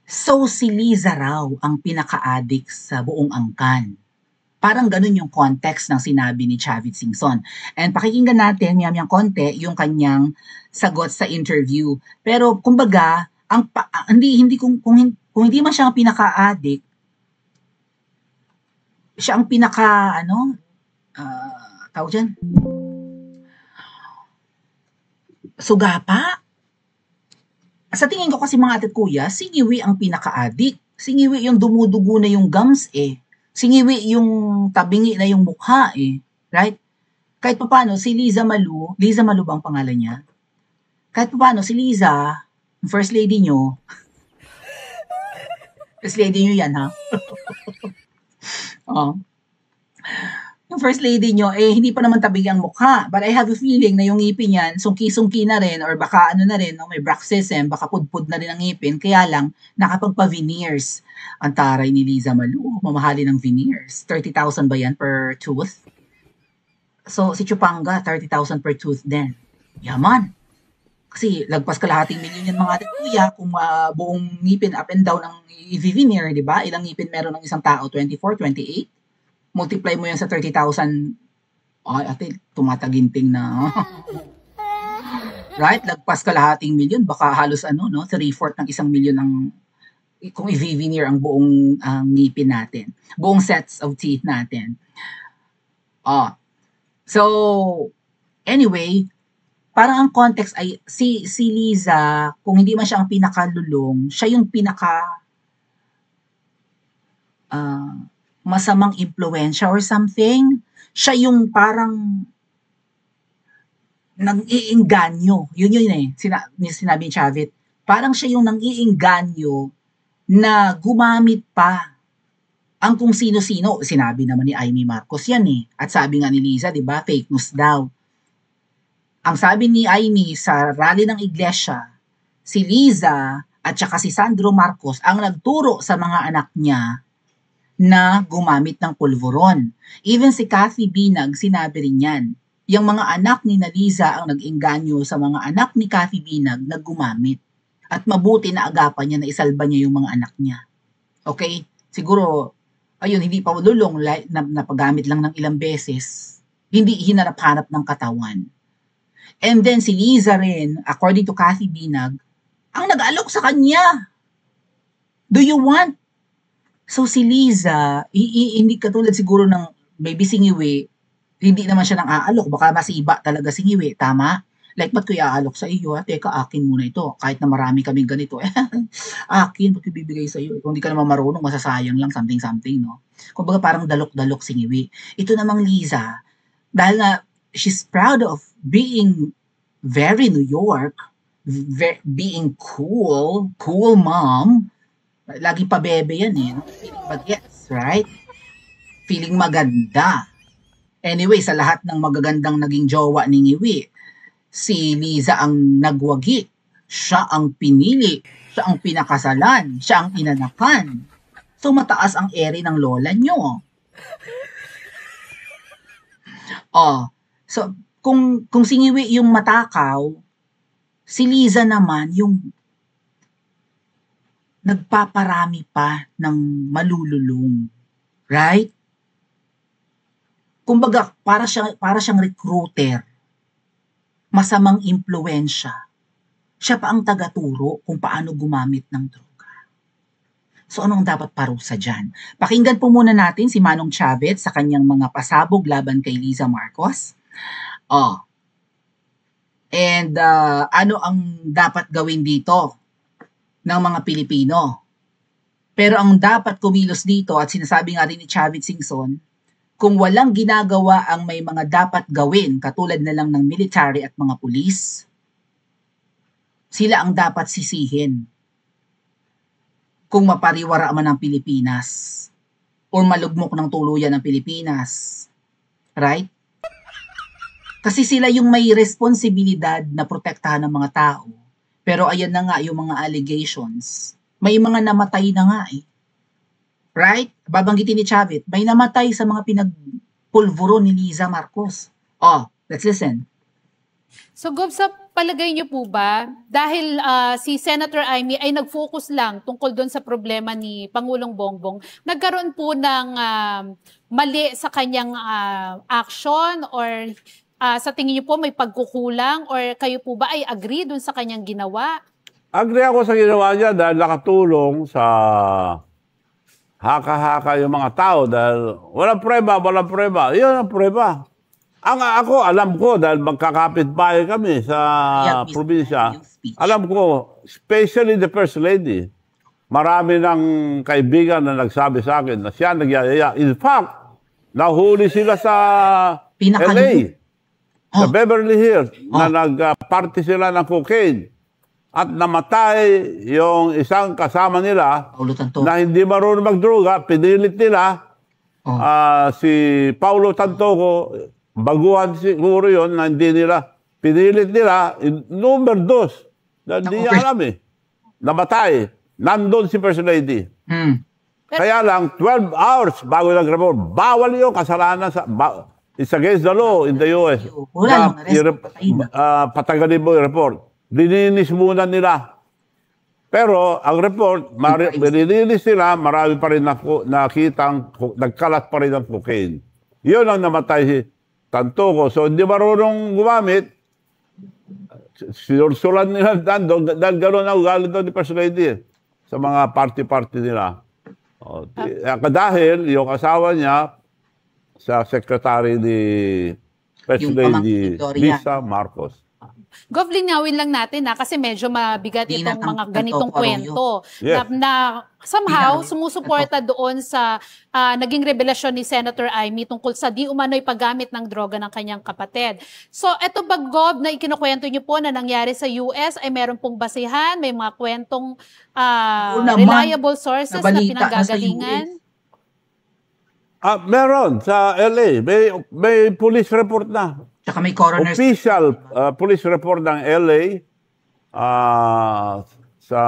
So, si Liza raw ang pinaka-addict sa buong angkan. Parang ganun yung context ng sinabi ni Chavit Singson. And pakikinggan natin, miyam-miyang konti, yung kanyang sagot sa interview. Pero, kumbaga, kung hindi man siya ang pinaka-addict, siya ang pinaka, tawag dyan, sugapa? Sa tingin ko kasi mga ate at kuya, si Ngiwi ang pinaka-addict. Si Ngiwi yung dumudugo na yung gums eh. Si Ngiwi yung tabingi na yung mukha eh. Right? Kahit paano, si Liza Malu ba ang pangalan niya? Kahit paano, si Liza, first lady nyo, first lady nyo yan ha? Oh. Yung first lady nyo, hindi pa naman tabig ang mukha. But I have a feeling na yung ngipin yan, sungki-sungki na rin, or baka may bruxism, baka pudpud na rin ang ngipin, kaya lang, nakapagpa-veneers. Ang taray ni Liza Malu, mamahali ng veneers. 30,000 ba yan per tooth? So, si Chupanga, 30,000 per tooth din. Yaman. Kasi lagpas kalahating milyon yan mga ate kuya kung buong ngipin up and down ang i-veneer, di ba? Ilang ngipin meron ng isang tao? 24, 28? Multiply mo yan sa 30,000, ay ate, tumataginting na. Right? Lagpas kalahating milyon, baka halos 3/4 ng 1 milyon ang kung i-veneer ang buong ngipin natin. Buong sets of teeth natin. So, anyway, parang ang context ay si Liza, kung hindi man siya ang pinakalulong, siya yung pinaka masamang impluensya or something. Siya yung parang nang-iinganyo. Yun eh. Sinabi ni Chavit. Parang siya yung nang-iinganyo na gumamit pa ang kung sino-sino. Sinabi naman ni Amy Marcos yan eh. At sabi nga ni Liza, di ba, fake news daw. Ang sabi ni Amy sa rally ng iglesia, si Liza at saka si Sandro Marcos ang nagturo sa mga anak niya na gumamit ng pulveron. Even si Kathy Binag, sinabi rin yan. Yung mga anak ni Liza ang nag-engganyo sa mga anak ni Kathy Binag na gumamit. At mabuti na agapan niya na isalba niya yung mga anak niya. Okay? Siguro, ayun, hindi pa lulong, napagamit lang ng ilang beses. Hindi hinarap-hanap ng katawan. And then si Liza rin, according to Kathy Binag, ang nag-alok sa kanya. Do you want? So si Liza, hindi katulad siguro ng maybe si Ngiwi, hindi naman siya nang aalok. Baka masiba talaga si Ngiwi, tama? Like, ba't ko iaalok sa iyo? Teka, akin muna ito. Kahit na marami kaming ganito. Akin, ba't ibibigay sa iyo? Kung hindi ka naman marunong, masasayang lang, something, no? Kumbaga parang dalok-dalok si Ngiwi. Ito namang Liza, dahil na she's proud of being very New York, being cool mom, lagi pa bebe yan eh. No? Feeling bagets, right? Feeling maganda. Anyway, sa lahat ng magagandang naging jowa ni Ngiwi, si Liza ang nagwagi. Siya ang pinili. Siya ang pinakasalan. Siya ang inanakan. So, mataas ang ere ng lola nyo. So, kung si Ngiwi yung matakaw, si Liza naman yung nagpaparami pa ng malululong. Right? Kumbaga, para siyang recruiter. Masamang impluensya. Siya pa ang tagaturo kung paano gumamit ng droga. So, anong dapat parusa dyan? Pakinggan po muna natin si Manong Chavit sa kanyang mga pasabog laban kay Liza Marcos. And ano ang dapat gawin dito ng mga Pilipino? Pero ang dapat kumilos dito, at sinasabi nga rin ni Chavit Singson, kung walang ginagawa ang may mga dapat gawin, katulad na lang ng military at mga pulis, sila ang dapat sisihin. Kung mapariwara man ang Pilipinas, o malugmok ng tuluyan ng Pilipinas. Right? Kasi sila yung may responsibilidad na protektahan ng mga tao. Pero ayan na nga yung mga allegations. May mga namatay na nga eh. Right? Babanggitin ni Chavit, may namatay sa mga pinagpulvuro ni Liza Marcos. Let's listen. So, Gob, sa palagay niyo po ba, dahil si Senator Amy ay nag-focus lang tungkol doon sa problema ni Pangulong Bongbong, nagkaroon po ng mali sa kanyang action, or sa tingin niyo po may pagkukulang, or kayo po ba ay agree doon sa kanyang ginawa? Agree ako sa ginawa niya dahil nakatulong sa haka-haka yung mga tao dahil walang preba. Yun ang preba. Ako, alam ko, dahil magkakapit-bahay kami sa probinsya, alam ko, especially the First Lady, marami ng kaibigan na nagsabi sa akin na siya nagyayaya. In fact, nahuli sila sa LA, sa Beverly Hills, na nag-party sila ng cocaine. At namatay yung isang kasama nila na hindi marunong magdroga, pinilit nila si Paulo Tantoco. Baguhan siguro yun na hindi nila, pinilit nila, number 2, na hindi niya alam namatay. Nandun si First Lady. Kaya lang, 12 hours bago nag-report, bawal yun, kasalanan it's against the law in the US. Patagalin mo yung report. Dininis muna nila. Pero ang report, dininis nila, marami pa rin nakitang, nagkalat pa rin ang cocaine. Yun ang namatay si Tantoco. So, hindi marunong gumamit. Sinursulan nila dahil gano'n ang ugali doon ni First Lady sa mga party-party nila. Dahil yung asawa niya sa secretary ni First Lady Lisa Marcos. Gov, linawin lang natin kasi medyo mabigat itong mga ganitong kwento na somehow sumusuporta doon sa naging revelasyon ni Senator Amy tungkol sa di umano'y paggamit ng droga ng kanyang kapatid. So, eto ba, Gov, na ikinukwento niyo po na nangyari sa US ay meron pong basihan, may mga kwentong reliable sources na pinanggagalingan? Meron sa LA. May police report na. Tsaka may coroner's official police report ng LA sa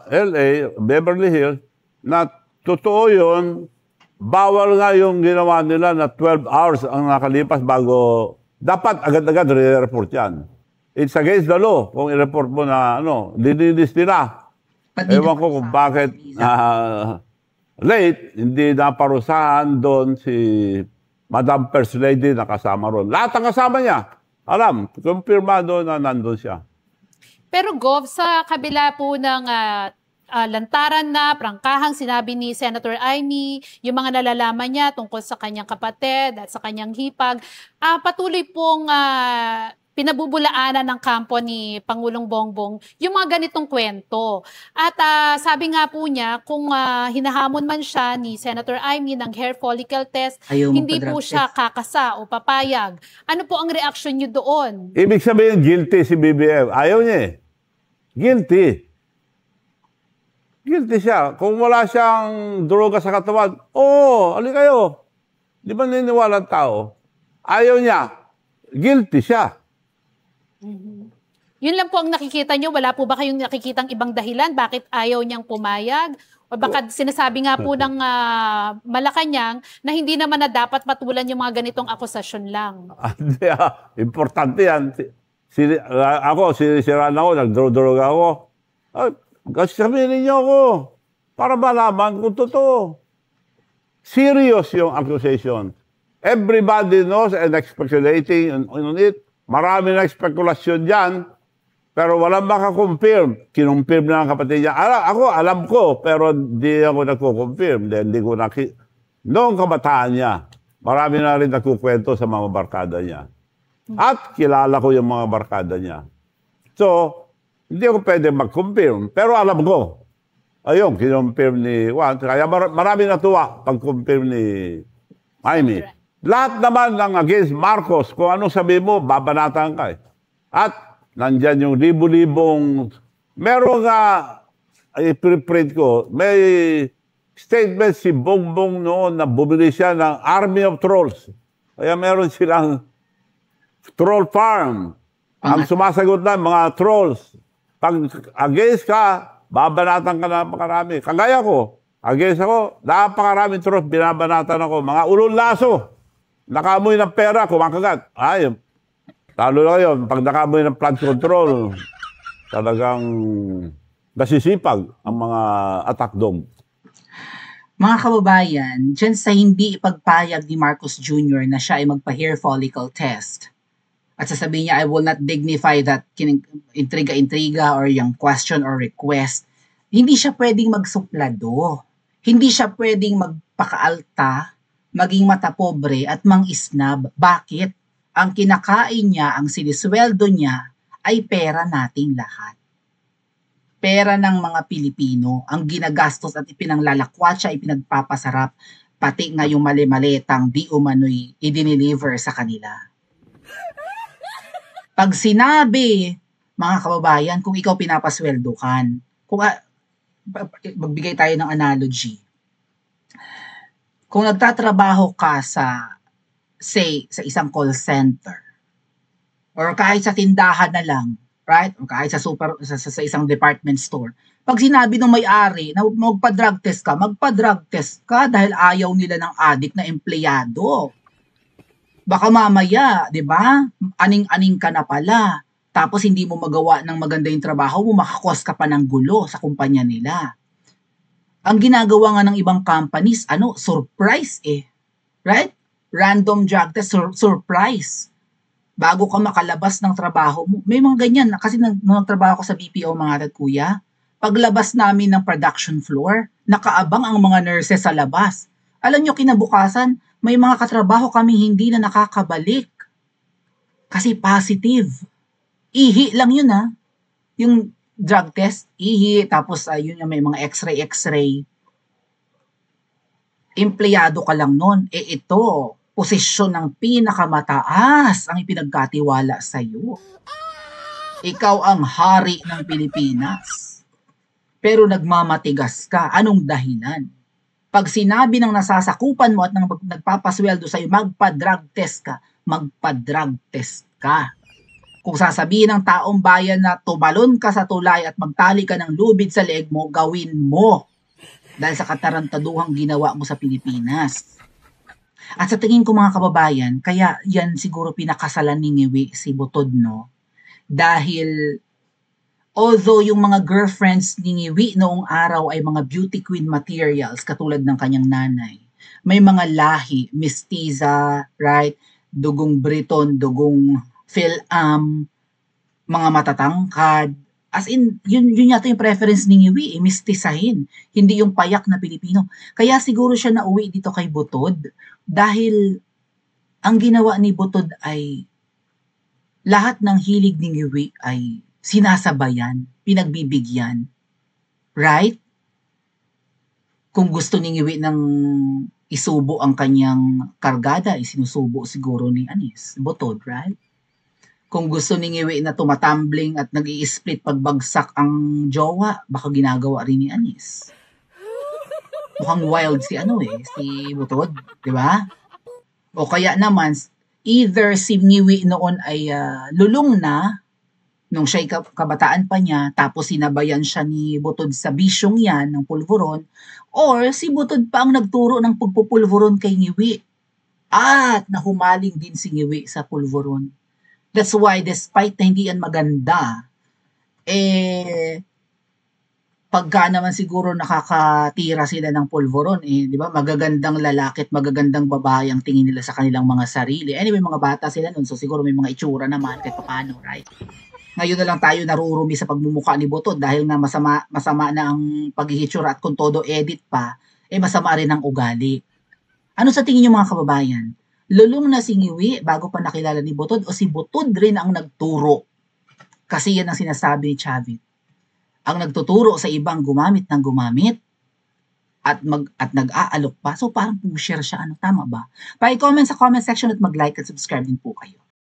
LA, Beverly Hills, na totoo yun, bawal nga yung ginawa nila na 12 hours ang nakalipas bago, dapat agad-agad re-report yan. It's against the law kung i-report mo na dinilis nila. Ewan ko kung bakit late, hindi naparusahan doon si Madam First Lady na kasama ron. Lahat ang kasama niya. Alam, kumpirmado na nandun siya. Pero Gov, sa kabila po ng lantaran na, prangkahang sinabi ni Senator Amy, yung mga nalalaman niya tungkol sa kanyang kapatid at sa kanyang hipag, patuloy pong pinabubulaanan ng kampo ni Pangulong Bongbong yung mga ganitong kwento. At sabi nga po niya, kung hinahamon man siya ni Senator Amy ng hair follicle test, hindi po siya kakasa o papayag. Ano po ang reaksyon niyo doon? Ibig sabihin, guilty si BBM. Ayaw niya Guilty. Guilty siya. Kung wala siyang droga sa katawan, ali kayo. Di ba niniwala ang tao? Ayaw niya. Guilty siya. Yun lang po ang nakikita nyo. Wala po ba kayong nakikitang ibang dahilan? Bakit ayaw niyang pumayag? O baka sinasabi nga po ng Malacanang na hindi naman na dapat patulan yung mga ganitong akusasyon lang. Importante yan. Sinisiraan ako, nagduro-duroga ako. Kasi sabihin ninyo ako, para malaman kung totoo. Serious yung accusation. Everybody knows and speculating on it. Marami na spekulasyon dyan, pero walang makakonfirm. Kinumpirm na ang kapatid niya. Alam ko, pero di ako nagkukonfirm. Hindi ko noong kabataan niya, marami na rin nagkukwento sa mga barkada niya. At kilala ko yung mga barkada niya. So, hindi ako pwede mag-confirm, pero alam ko. Ayun, kinumpirm ni Juan. Kaya marami natuwa pag-confirm ni Amy. Lahat naman ng against Marcos, kung anong sabi mo, babanatan ka. At nandyan yung libo-libong, meron nga, i-print ko, may statement si Bongbong noon na bumili siya ng Army of Trolls. Kaya meron silang troll farm. Ang sumasagot na mga trolls. Pag against ka, babanatan ka na napakarami. Kagaya ko, against ako, napakaraming trolls, binabanatan ako. Mga ulong laso. Nakamoy ng pera, kumakagat. Lalo na ngayon, pag nakamoy ng flood control, talagang nasisipag ang mga attack dog. Mga kababayan, dyan sa hindi ipagpayag ni Marcos Jr. na siya ay magpa-hair follicle test, at sasabihin niya, I will not dignify that intriga-intriga or yung question or request, hindi siya pwedeng magsuplado. Hindi siya pwedeng magpakaalta, maging matapobre at mangisnab. Bakit? Ang kinakain niya, ang sinisweldo niya, ay pera nating lahat. Pera ng mga Pilipino, ang ginagastos at ipinaglalakwatsa, ipinagpapasarap, pati nga yung mali-malitang di umano'y i-deliver sa kanila. Pag sinabi, mga kababayan, kung ikaw pinapasweldohan, kung magbigay tayo ng analogy, kung nagtatrabaho ka sa, say, sa isang call center, or kahit sa tindahan na lang, right? O kahit sa isang department store. Pag sinabi ng may-ari na magpa-drug test ka dahil ayaw nila ng adik na empleyado. Baka mamaya, 'di ba? Aning-aning ka na pala. Tapos hindi mo magawa ng maganda yung trabaho mo, makakos ka pa ng gulo sa kumpanya nila. Ang ginagawa nga ng ibang companies, surprise eh. Right? Random drug test, surprise. Bago ka makalabas ng trabaho mo. May mga ganyan. Kasi nung nagtrabaho ko sa BPO mga kuya, paglabas namin ng production floor, nakaabang ang mga nurses sa labas. Alam nyo, kinabukasan, may mga katrabaho kami hindi na nakakabalik. Kasi positive. Ihi lang yun ha. Yung drug test, ihi, tapos yun yung may mga x-ray. Empleyado ka lang nun. Ito, posisyon ng pinakamataas ang ipinagkatiwala sa iyo. Ikaw ang hari ng Pilipinas. Pero nagmamatigas ka. Anong dahilan? Pag sinabi ng nasasakupan mo at nagpapasweldo sa iyo, magpa-drug test ka. Magpa-drug test ka. Kung sasabihin ng taong bayan na tumalon ka sa tulay at magtali ka ng lubid sa leeg mo, gawin mo. Dahil sa katarantaduhang ginawa mo sa Pilipinas. At sa tingin ko mga kababayan, kaya yan siguro pinakasalan ni Ngiwi si Butod, no? Dahil although yung mga girlfriends ni Ngiwi noong araw ay mga beauty queen materials katulad ng kanyang nanay, may mga lahi, mestiza, right? Dugong Briton, dugong Phil-Am, mga matatangkad. As in, yun yata yung preference ni Ngiwi, mistisahin. Hindi yung payak na Pilipino. Kaya siguro siya nauwi dito kay Butod dahil ang ginawa ni Butod ay lahat ng hilig ni Ngiwi ay sinasabayan, pinagbibigyan. Right? Kung gusto ni Ngiwi ng isubo ang kanyang kargada, isinusubo siguro ni Butod, right? Kung gusto ni Ngiwi na tumatambling at nag-i-split pagbagsak ang jowa, baka ginagawa rin ni Anis. Mukhang wild si si Butod, di ba? O kaya naman, either si Ngiwi noon ay lulong na, nung siya'y kabataan pa niya, tapos sinabayan siya ni Butod sa bisyong yan ng pulburon, or si Butod pa ang nagturo ng pagpupulburon kay Ngiwi. At nahumaling din si Ngiwi sa pulburon. That's why, despite na hindi yan maganda, pagka naman siguro nakakatira sila ng pulburon, di ba? Magagandang lalaki at magagandang babae ang tingin nila sa kanilang mga sarili. Anyway, mga bata sila nun, so siguro may mga itsura naman kahit paano, right? Ngayon na lang tayo narurumi sa pagmumukha ni Butod dahil nga masama na ang paghihitsura at kung todo edit pa, masama rin ang ugali. Ano sa tingin niyo mga kababayan? Lulong na si Ngiwi bago pa nakilala ni Butod o si Butod rin ang nagturo? Kasi yan ang sinasabi ni Chavit. Ang nagtuturo sa ibang gumamit ng gumamit at nag-aalok pa. So parang pusher siya. Tama ba? Pa-comment sa comment section at mag-like at subscribe din po kayo.